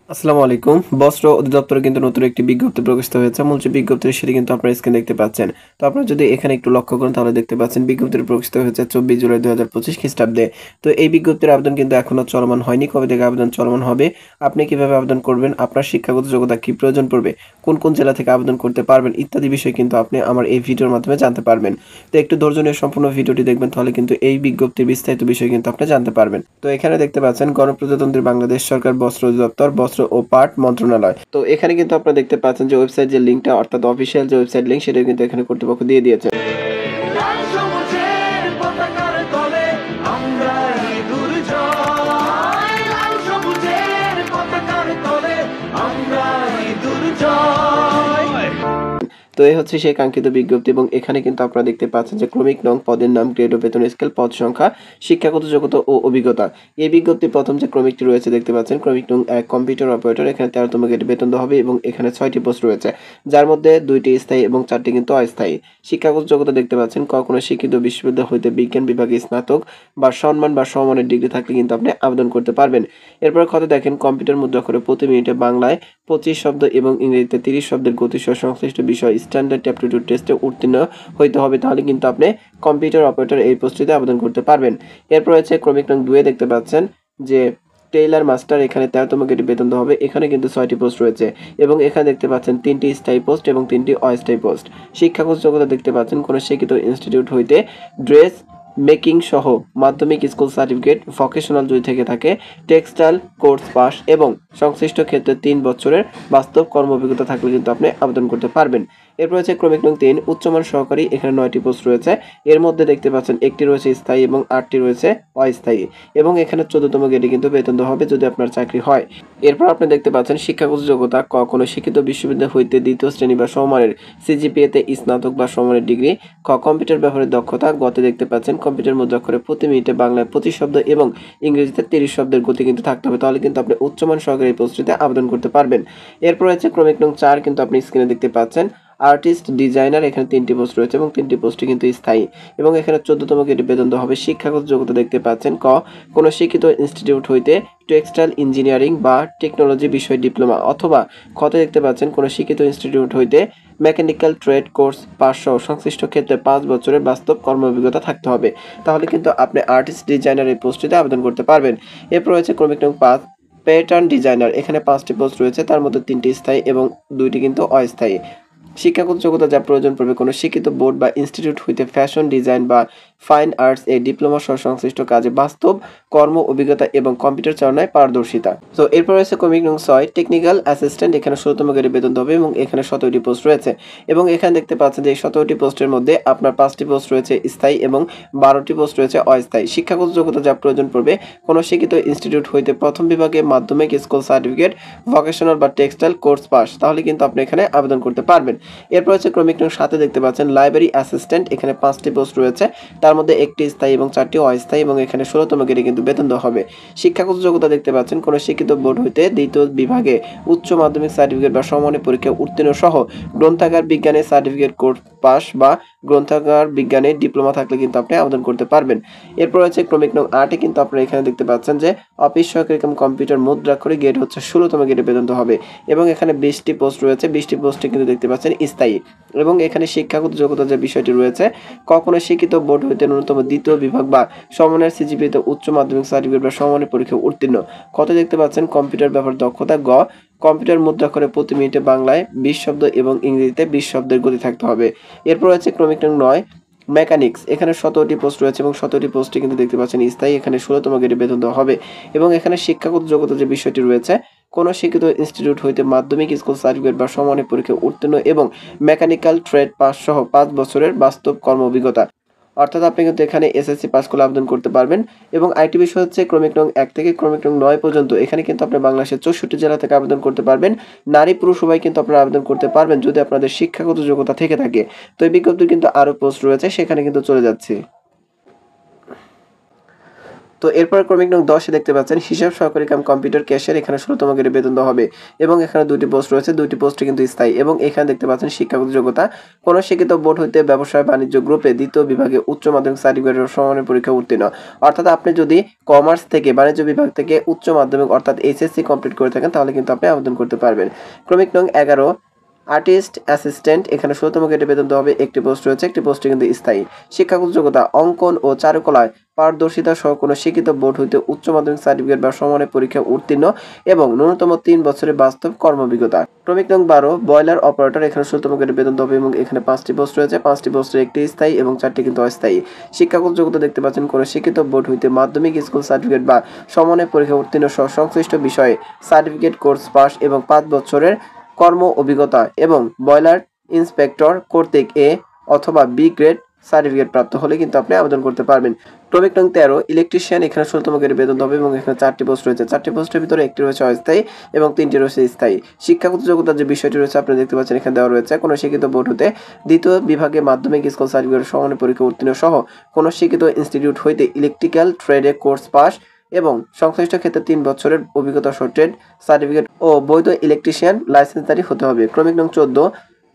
আসসালামু আলাইকুম। বস্ত্র অধিদপ্তরে কিন্তু নতুন একটি বিজ্ঞপ্তি প্রকাশিত হয়েছে। মূল যে বিজ্ঞপ্তি সেটি কিন্তু আপনারা স্ক্রিনে দেখতে পাচ্ছেন। তো আপনারা যদি এখানে একটু লক্ষ্য করেন তাহলে দেখতে পাচ্ছেন বিজ্ঞপ্তিটি প্রকাশিত হয়েছে 24 জুলাই 2025 খ্রিস্টাব্দে। তো এই বিজ্ঞপ্তির আবেদন কিন্তু এখনো চলমান হয়নি। কবে থেকে আবেদন চলমান হবে? আপনি কিভাবে আবেদন করবেন? আপনার শিক্ষাগত যোগ্যতা কি প্রয়োজন পড়বে? কোন কোন জেলা থেকে আবেদন করতে পারবেন? ইত্যাদি বিষয় কিন্তু আপনি আমার এই ভিডিওর মাধ্যমে জানতে পারবেন। তো একটু ধৈর্য নিয়ে সম্পূর্ণ ভিডিওটি দেখবেন তাহলে কিন্তু এই বিজ্ঞপ্তির বিস্তারিত বিষয় কিন্তু আপনি জানতে পারবেন। তো এখানে দেখতে পাচ্ছেন গণপ্রজাতন্ত্রী বাংলাদেশ সরকার বস্ত্র অধিদপ্তর বস্ত্র ও পাট মন্ত্রণালয়। তো এখানে কিন্তু আপনারা দেখতে পাচ্ছেন যে ওয়েবসাইট যে লিঙ্কটা অর্থাৎ অফিসিয়াল যে ওয়েবসাইট লিঙ্ক সেটা কিন্তু এখানে কর্তৃপক্ষ দিয়ে দিয়েছে। লাল সবুজের পতাকার তলে আমরা ইঁদুর জয়। লাল সবুজের পতাকার তলে আমরা ইঁদুর জয়। তো এই হচ্ছে সেই কাঙ্ক্ষিত বিজ্ঞপ্তি এবং এখানে কিন্তু আপনারা দেখতে পাচ্ছেন যে ক্রমিক নং, পদের নাম, গ্রেড ও বেতন স্কেল, পদ সংখ্যা, শিক্ষাগত যোগ্যতা ও অভিজ্ঞতা। এই বিজ্ঞপ্তির প্রথম যে ক্রমিকটি রয়েছে দেখতে পাচ্ছেন ক্রমিক নং 1 কম্পিউটার অপারেটর। এখানে 13তম গ্রেডে বেতন দেওয়া হবে এবং এখানে 6টি পোস্ট রয়েছে, যার মধ্যে 2টি স্থায়ী এবং 4টি কিন্তু অস্থায়ী। শিক্ষাগত যোগ্যতা দেখতে পাচ্ছেন কোনো শিক্ষিত বিশ্ববিদ্যালয় হইতে বিজ্ঞান বিভাগে স্নাতক বা সম্মান বা সমমানের ডিগ্রি থাকলে কিন্তু আপনি আবেদন করতে পারবেন। এরপর কথা দেখেন কম্পিউটার মুদ্রাক্ষরে প্রতি মিনিটে বাংলায় 25 শব্দ এবং ইংরেজিতে 30 শব্দের গতিসহ সংশ্লিষ্ট বিষয় স্ট্যান্ডার্ড অ্যাপটিটিউড টেস্টে উত্তীর্ণ হইতে হবে, তাহলে কিন্তু আপনি কম্পিউটার অপারেটর এই পোস্টটিতে আবেদন করতে পারবেন। এরপর হচ্ছে ক্রমিক নং 2 দেখতে পাচ্ছেন যে টেইলার মাস্টার। এখানে 13তম গ্রেডে বেতন দেওয়া হবে। এখানে কিন্তু 6টি পোস্ট রয়েছে এবং এখানে দেখতে পাচ্ছেন 3টি স্থায়ী পোস্ট এবং 3টি অস্থায়ী পোস্ট। শিক্ষাগত যোগ্যতা দেখতে পাচ্ছেন কোনো শিক্ষিত ইনস্টিটিউট হইতে ড্রেস মেকিং সহ মাধ্যমিক স্কুল সার্টিফিকেট, ভোকেশনাল যদি থেকে থাকে, টেক্সটাইল কোর্স পাস এবং সংশ্লিষ্ট ক্ষেত্রে 3 বছরের বাস্তব কর্ম অভিজ্ঞতা থাকলে কিন্তু আপনি আবেদন করতে পারবেন। এরপর হচ্ছে ক্রমিক নং 3 উচ্চমান সহকারী। এখানে 9টি পোস্ট রয়েছে। এর মধ্যে দেখতে পাচ্ছেন একটি রয়েছে স্থায়ী এবং 8টি রয়েছে অস্থায়ী এবং এখানে 14তম গ্রেডে কিন্তু বেতন দেওয়া হবে যদি আপনার চাকরি হয়। এরপর আপনি দেখতে পাচ্ছেন শিক্ষাগত যোগ্যতা কোনো শিক্ষিত বিশ্ববিদ্যালয় হইতে 2য় শ্রেণী বা সমমানের সিজিপিএতে স্নাতক বা সমমানের ডিগ্রি। কম্পিউটার ব্যবহারের দক্ষতা। গতে দেখতে পাচ্ছেন কম্পিউটার মুদ্রাক্ষরে প্রতি মিনিটে বাংলায় 25 শব্দ এবং ইংরেজিতে 30 শব্দের গতি কিন্তু থাকতে হবে, তাহলে কিন্তু আপনি উচ্চমান সহকারী এই পোস্টটিতে আবেদন করতে পারবেন। এরপর হচ্ছে ক্রমিক নং 4 কিন্তু আপনি স্ক্রিনে দেখতে পাচ্ছেন আর্টিস্ট ডিজাইনার। এখানে 3টি পোস্ট রয়েছে এবং 3টি পোস্টই কিন্তু স্থায়ী এবং এখানে 14তম গ্রেডে বেতন দেওয়া হবে। শিক্ষাগত যোগ্যতা দেখতে পাচ্ছেন কোনো শিক্ষিত ইনস্টিটিউট হইতে টেক্সটাইল ইঞ্জিনিয়ারিং বা টেকনোলজি বিষয়ে ডিপ্লোমা অথবা খতে দেখতে পাচ্ছেন কোনো শিক্ষিত ইনস্টিটিউট হইতে মেকানিক্যাল ট্রেড কোর্স পাস সহ সংশ্লিষ্ট ক্ষেত্রে 5 বছরের বাস্তব কর্ম অভিজ্ঞতা থাকতে হবে, তাহলে কিন্তু আপনি আর্টিস্ট ডিজাইনার এই পোস্টটিতে আবেদন করতে পারবেন। এরপর রয়েছে ক্রমিক নং 5 প্যাটার্ন ডিজাইনার। এখানে 5টি পোস্ট রয়েছে, তার মধ্যে 3টি স্থায়ী এবং 2টি কিন্তু অস্থায়ী। শিক্ষাগত যোগ্যতা যা প্রয়োজন পড়বে কোনো শিক্ষিত বোর্ড বা ইনস্টিটিউট হইতে ফ্যাশন ডিজাইন বা ফাইন আর্টস এ ডিপ্লোমা সহ সংশ্লিষ্ট কাজে বাস্তব কর্ম অভিজ্ঞতা এবং কম্পিউটার চালনায় পারদর্শিতা। তো এরপর রয়েছে ক্রমিক নং 6 টেকনিক্যাল অ্যাসিস্ট্যান্ট। এখানে 16তম গ্রেডে বেতন দেবে এবং এখানে 17টি পোস্ট রয়েছে এবং এখানে দেখতে পাচ্ছেন যে এই 17টি পোস্টের মধ্যে আপনার 5টি পোস্ট রয়েছে স্থায়ী এবং 12টি পোস্ট রয়েছে অস্থায়ী। শিক্ষাগত যোগ্যতা যা প্রয়োজন পড়বে কোনো শিক্ষিত ইনস্টিটিউট হইতে প্রথম বিভাগে মাধ্যমিক স্কুল সার্টিফিকেট, ভোকেশনাল বা টেক্সটাইল কোর্স পাস, তাহলে কিন্তু আপনি এখানে আবেদন করতে পারবেন। এরপর হচ্ছে ক্রমিক নং 7 দেখতে পাচ্ছেন লাইব্রেরি অ্যাসিস্ট্যান্ট। এখানে 5টি পোস্ট রয়েছে, তার মধ্যে একটি স্থায়ী এবং 4টি অস্থায়ী এবং এখানে 16তম গ্রেডে কিন্তু বেতন দেওয়া হবে। শিক্ষাগত যোগ্যতা দেখতে পাচ্ছেন কোনো শিক্ষিত বোর্ড হইতে 2য় বিভাগে উচ্চ মাধ্যমিক সার্টিফিকেট বা সমমানের পরীক্ষা উত্তীর্ণ সহ গ্রন্থাগার বিজ্ঞানের সার্টিফিকেট কোর্স পাস বা গ্রন্থাগার বিজ্ঞানে ডিপ্লোমা থাকলে কিন্তু আপনি আবেদন করতে পারবেন। এরপর হচ্ছে ক্রমিক নং 8 কিন্তু আপনারা এখানে দেখতে পাচ্ছেন যে অফিস সহকারী কম্পিউটার মুদ্রাক্ষরে গ্রেড হচ্ছে 16তম গ্রেডে বেতন দেওয়া হবে এবং এখানে 20টি পোস্ট রয়েছে। 20টি পোস্টে কিন্তু দেখতে পাচ্ছেন স্থায়ী এবং এখানে শিক্ষাগত যোগ্যতা যে বিষয়টি রয়েছে কোনো শিক্ষিত বোর্ড হইতে ন্যূনতম 2য় বিভাগ বা সমমানের সিজিপিএতে উচ্চ মাধ্যমিক সার্টিফিকেট বা সমমানের পরীক্ষা উত্তীর্ণ। কত দেখতে পাচ্ছেন কম্পিউটার ব্যবহার দক্ষতা। কম্পিউটার মুদ্রাক্ষরে প্রতি মিনিটে বাংলায় 20 শব্দ এবং ইংরেজিতে 20 শব্দের গতি থাকতে হবে। এরপর হচ্ছে ক্রমিক নং 9 মেকানিক্স। এখানে 17টি পোস্ট রয়েছে এবং 17টি পোস্টে কিন্তু দেখতে পাচ্ছেন স্থায়ী। এখানে 16তম গ্রেডে বেতন দেওয়া হবে এবং এখানে শিক্ষাগত যোগ্যতা যে বিষয়টি রয়েছে কোনো শিক্ষিত ইনস্টিটিউট হইতে মাধ্যমিক স্কুল সার্টিফিকেট বা সমমানের পরীক্ষা উত্তীর্ণ এবং মেকানিক্যাল ট্রেড পাস সহ 5 বছরের বাস্তব কর্ম অভিজ্ঞতা, অর্থাৎ আপনি কিন্তু এখানে এসএসসি পাস করলে আবেদন করতে পারবেন। এবং আরেকটি বিষয় হচ্ছে ক্রমিক নং 1 থেকে ক্রমিক নং 9 পর্যন্ত এখানে কিন্তু আপনি বাংলাদেশের 64 জেলা থেকে আবেদন করতে পারবেন। নারী পুরুষ উভয় কিন্তু আপনারা আবেদন করতে পারবেন যদি আপনাদের শিক্ষাগত যোগ্যতা থেকে থাকে। তো এই বিজ্ঞপ্তির কিন্তু আরও পোস্ট রয়েছে, সেখানে কিন্তু চলে যাচ্ছে। তো এরপর ক্রমিক নং 10 দেখতে পাচ্ছেন হিসাব সহকারী কাম কম্পিউটার ক্যাশিয়ার, এখানে 16তম গ্রেডে বেতন দেওয়া হবে এবং এখানে দুটি পোস্ট রয়েছে, দুটি পোস্টে কিন্তু স্থায়ী। এবং এখানে দেখতে পাচ্ছেন শিক্ষাগত যোগ্যতা কোন শিক্ষিত বোর্ড হইতে ব্যবসায় বাণিজ্য গ্রুপে দ্বিতীয় বিভাগে উচ্চ মাধ্যমিক সার্টিফিকেটের সমানের পরীক্ষা উত্তীর্ণ। অর্থাৎ আপনি যদি কমার্স থেকে বাণিজ্য বিভাগ থেকে উচ্চ মাধ্যমিক অর্থাৎ এইচএসসি কমপ্লিট করে থাকেন তাহলে কিন্তু আপনি আবেদন করতে পারবেন। ক্রমিক নং 11 আর্টিস্ট অ্যাসিস্ট্যান্ট, এখানে 16তম গ্রেডে বেতন দেওয়া হবে, একটি পোস্ট রয়েছে, একটি পোস্টে কিন্তু স্থায়ী। শিক্ষাগত যোগ্যতা অঙ্কন ও চারুকলায় পারদর্শিতা সহ কোনো শিক্ষিত বোর্ড হইতে উচ্চ মাধ্যমিক সার্টিফিকেট বা সমানের পরীক্ষা উত্তীর্ণ এবং ন্যূনতম 3 বছরের বাস্তব কর্মভিজ্ঞতা। ক্রমিক নং 12 বয়লার অপারেটর, এখানে 16তম গ্রেডে বেতন দেওয়া হবে এবং এখানে 5টি পোস্ট রয়েছে, 5টি পোস্টের একটি স্থায়ী এবং 4টি কিন্তু অস্থায়ী। শিক্ষাগত যোগ্যতা দেখতে পাচ্ছেন কোনো শিক্ষিত বোর্ড হইতে মাধ্যমিক স্কুল সার্টিফিকেট বা সমানের পরীক্ষা উত্তীর্ণ সহ সংশ্লিষ্ট বিষয়ে সার্টিফিকেট কোর্স পাস এবং 5 বছরের কর্ম অভিজ্ঞতা এবং বয়লার ইন্সপেক্টর কর্তৃক এ অথবা বি গ্রেড সার্টিফিকেট প্রাপ্ত হলে কিন্তু আপনি আবেদন করতে পারবেন। ক্রমিক নং 13 ইলেকট্রিশিয়ান, এখানে 16তম গ্রেডে বেতন হবে এবং এখানে 4টি পোস্ট রয়েছে, 4টি পোস্টের ভিতরে একটি রয়েছে অস্থায়ী এবং 3টি রয়েছে স্থায়ী। শিক্ষাগত যোগ্যতার যে বিষয়টি রয়েছে আপনি দেখতে পাচ্ছেন এখানে দেওয়া রয়েছে কোনো শিক্ষিত বোর্ড হতে দ্বিতীয় বিভাগে মাধ্যমিক স্কুল সার্টিফিকেট সমানের পরীক্ষা উত্তীর্ণ সহ কোনো শিক্ষিত ইনস্টিটিউট হইতে ইলেকট্রিক্যাল ট্রেডে কোর্স পাস এবং সংশ্লিষ্ট ক্ষেত্রে 3 বছরের অভিজ্ঞতা সহ ট্রেড সার্টিফিকেট ও বৈধ ইলেকট্রিশিয়ান লাইসেন্সধারী হতে হবে। ক্রমিক নং 14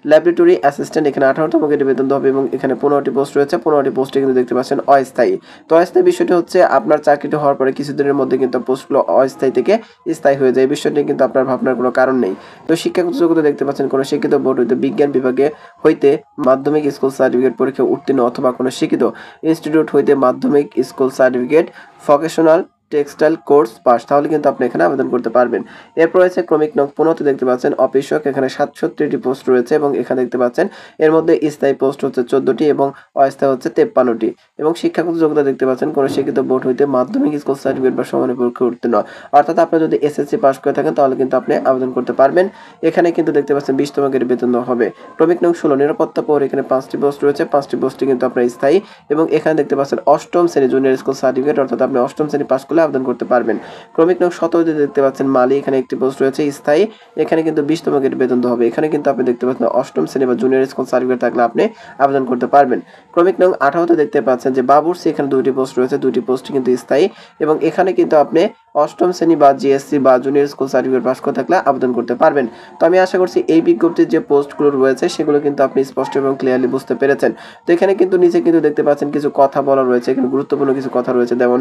ল্যাবরেটরি অ্যাসিস্ট্যান্ট, এখানে 18তম গ্রেডে বেতন দেওয়া হবে এবং এখানে 15টি পোস্ট রয়েছে, 15টি পোস্টে কিন্তু দেখতে পাচ্ছেন অস্থায়ী। তো অস্থায়ী বিষয়টি হচ্ছে আপনার চাকরিটি হওয়ার পরে কিছুদিনের মধ্যে কিন্তু পোস্টগুলো অস্থায়ী থেকে স্থায়ী হয়ে যায়, এই বিষয়টি কিন্তু আপনার ভাবনার কোনো কারণ নেই। তো শিক্ষাগত যোগ্যতা দেখতে পাচ্ছেন কোনো শিক্ষিত বোর্ড হইতে বিজ্ঞান বিভাগে হইতে মাধ্যমিক স্কুল সার্টিফিকেট পরীক্ষা উত্তীর্ণ অথবা কোনো শিক্ষিত ইনস্টিটিউট হইতে মাধ্যমিক school certificate vocational textile course pass, তাহলে কিন্তু আপনি এখানে আবেদন করতে পারবেন। এরপর রয়েছে ক্রমিক নং 15 দেখতে পাচ্ছেন অফিসক, এখানে 67টি পোস্ট রয়েছে এবং এখানে দেখতে পাচ্ছেন এর মধ্যে স্থায়ী পোস্ট হচ্ছে 14টি এবং অস্থায়ী হচ্ছে 53টি। এবং শিক্ষাগত যোগ্যতা দেখতে পাচ্ছেন কোনো শিক্ষিত বোর্ড হইতে মাধ্যমিক স্কুল সার্টিফিকেট বা সমানের পরীক্ষা উত্তীর্ণ, অর্থাৎ আপনি যদি এসএসসি পাস করে থাকেন তাহলে কিন্তু আপনি আবেদন করতে পারবেন। এখানে কিন্তু দেখতে পাচ্ছেন 20তম গ্রেডে বেতন দেওয়া হবে। ক্রমিক নং 16 নিরাপত্তা পৌর, এখানে 5টি পোস্ট রয়েছে, 5টি পোস্টে কিন্তু আপনার স্থায়ী এবং এখানে দেখতে পাচ্ছেন 8ম শ্রেণী জুনিয়র স্কুল সার্টিফিকেট, অর্থাৎ আপনি 8ম শ্রেণী পাস করলে আবেদন করতে পারবেন। ক্রমিক নং 17 দেখতে পাচ্ছেন মালি, এখানে একটি পোস্ট রয়েছে স্থায়ী, এখানে কিন্তু 20তম গ্রেড বেতন দেওয়া হবে। এখানে কিন্তু আপনি দেখতে পাচ্ছেন 8ম শ্রেণী বা জুনিয়র স্কুল সার্টিফিকেট থাকলে আপনি আবেদন করতে পারবেন। ক্রমিক নং 18 দেখতে পাচ্ছেন যে বাবুর্চি, এখানে 2টি পোস্ট রয়েছে, 2টি পোস্টই কিন্তু স্থায়ী এবং এখানে কিন্তু আপনি 8ম শ্রেণী বা জিএসসি বা জুনিয়র স্কুল সার্টিফিকেট পাস করে থাকলে আবেদন করতে পারবেন। তো আমি আশা করছি এই বিজ্ঞপ্তির যে পোস্টগুলো রয়েছে সেগুলো কিন্তু আপনি স্পষ্ট এবং ক্লিয়ারলি বুঝতে পেরেছেন। তো এখানে কিন্তু নিচে কিন্তু দেখতে পাচ্ছেন কিছু কথা বলা রয়েছে, এখানে গুরুত্বপূর্ণ কিছু কথা রয়েছে, যেমন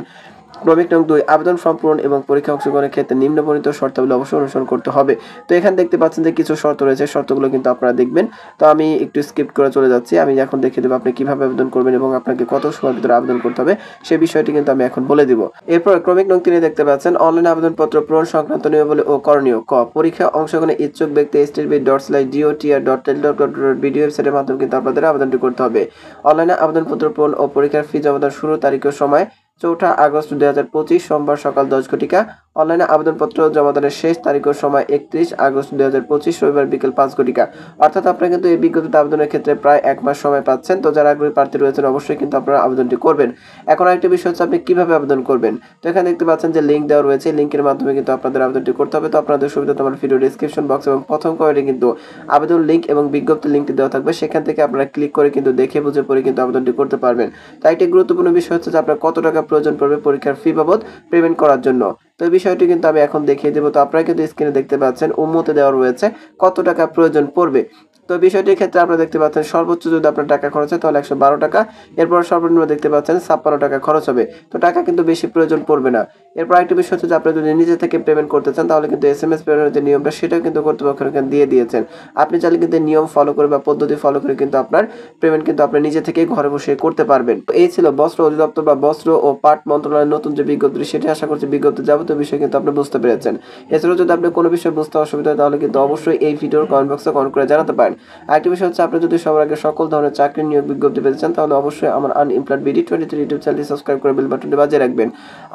ক্রমিক নং 2 আবেদন ফর্ম পূরণ এবং পরীক্ষা অংশগ্রহণের ক্ষেত্রে নিম্নবর্ণিত শর্তাবলী অবশ্যই অনুসরণ করতে হবে। তো এখানে দেখতে পাচ্ছেন যে কিছু শর্ত রয়েছে, শর্তগুলো কিন্তু আপনারা দেখবেন। তো আমি একটু স্কিপ করে চলে যাচ্ছি, আমি এখন দেখিয়ে দেবো আপনি কিভাবে আবেদন করবেন এবং আপনাকে কত সময়ের ভিতরে আবেদন করতে হবে সেই বিষয়টি কিন্তু আমি এখন বলে দিব। এরপর ক্রমিক নং 3 দেখতে পাচ্ছেন অনলাইন আবেদনপত্র পূরণ সংক্রান্ত নিয়মাবলী ও করণীয়। ক পরীক্ষা অংশগ্রহণে ইচ্ছুক ব্যক্তি http://dotr.tel.bd ওয়েবসাইটের মাধ্যমে কিন্তু আপনাদের আবেদনটি করতে হবে। অনলাইনে আবেদনপত্র পূরণ ও পরীক্ষার ফি জমাদান শুরু তারিখ ও সময় 4 আগস্ট 2025 সোমবার সকাল 10 ঘটিকা। অনলাইনে আবেদনপত্র জমাদানের শেষ তারিখ ও সময় 31 আগস্ট 2025 রবিবার বিকেল 5 ঘটিকা। অর্থাৎ আপনারা কিন্তু এই বিজ্ঞপ্তিতে আবেদনের ক্ষেত্রে প্রায় 1 মাস সময় পাচ্ছেন। তো যারা আগ্রহী প্রার্থী রয়েছেন অবশ্যই কিন্তু আপনারা আবেদনটি করবেন। এখন আরেকটা বিষয় হচ্ছে আপনি কিভাবে আবেদন করবেন। তো এখানে দেখতে পাচ্ছেন যে লিঙ্ক দেওয়া রয়েছে, লিঙ্কের মাধ্যমে কিন্তু আপনাদের আবেদনটি করতে হবে। তো আপনাদের সুবিধা আমার ভিডিও ডেসক্রিপশন বক্স এবং প্রথম কমেন্টে কিন্তু আবেদন লিঙ্ক এবং বিজ্ঞপ্তির লিঙ্কটি দেওয়া থাকবে, সেখান থেকে আপনারা ক্লিক করে কিন্তু দেখে বুঝে পড়ে কিন্তু আবেদনটি করতে পারবেন। তাই একটি গুরুত্বপূর্ণ বিষয় হচ্ছে যে আপনার কত টাকা প্রয়োজন পড়বে পরীক্ষার ফি বাবদ পেমেন্ট করার জন্য। তো এই বিষয়টি কিন্তু আমি এখন দেখিয়ে দেবো। তো আপনারা কিন্তু স্ক্রিনে দেখতে পাচ্ছেন উম্মতে দেওয়া রয়েছে কত টাকা প্রয়োজন পড়বে। তো বিষয়টির ক্ষেত্রে আপনারা দেখতে পাচ্ছেন সর্বোচ্চ যদি আপনার টাকা খরচ হয় তাহলে 112 টাকা, এরপর সর্বনিম্ন দেখতে পাচ্ছেন 56 টাকা খরচ হবে। তো টাকা কিন্তু বেশি প্রয়োজন পড়বে না। এরপর আরেকটি বিষয় হচ্ছে যে আপনি যদি নিজে থেকে পেমেন্ট করতে চান তাহলে কিন্তু SMS পেমেন্টের যে নিয়মটা সেটাও কিন্তু কর্তৃপক্ষ দিয়ে দিয়েছেন। আপনি চাইলে কিন্তু নিয়ম ফলো করে বা পদ্ধতি ফলো করে কিন্তু আপনার পেমেন্ট কিন্তু আপনি নিজে থেকেই ঘরে বসে করতে পারবেন। তো এই ছিল বস্ত্র অধিদপ্তর বা বস্ত্র ও পাট মন্ত্রণালয়ের নতুন যে বিজ্ঞপ্তি, সেটি আশা করছি বিজ্ঞপ্তি যাবতীয় বিষয় কিন্তু আপনি বুঝতে পেরেছেন। এছাড়াও যদি আপনি কোনো বিষয় বুঝতে অসুবিধা হয় তাহলে কিন্তু অবশ্যই এই ভিডিওর কমেন্ট বক্সে কমেন্ট করে জানাতে পারেন। আরেকটি বিষয় হচ্ছে আপনি যদি সবার আগে সকল ধরনের চাকরি নিয়োগ বিজ্ঞপ্তি পেতে চান তাহলে অবশ্যই আমার আনএমপ্লয়েড বিডি 23 ইউটিউব চ্যানেলটি সাবস্ক্রাইব করে বেল বাটনটি বাজিয়ে রাখবেন।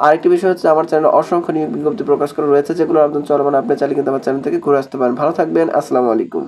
আরেকটি বিষয় হচ্ছে আমার চ্যানেলে অসংখ্য নিয়োগ বিজ্ঞপ্তি প্রকাশ করা রয়েছে, যেগুলো আবেদন চলমান, আপনি চাইলে কিন্তু আমার চ্যানেল থেকে ঘুরে আসতে পারেন। ভালো থাকবেন, আসসালামু আলাইকুম।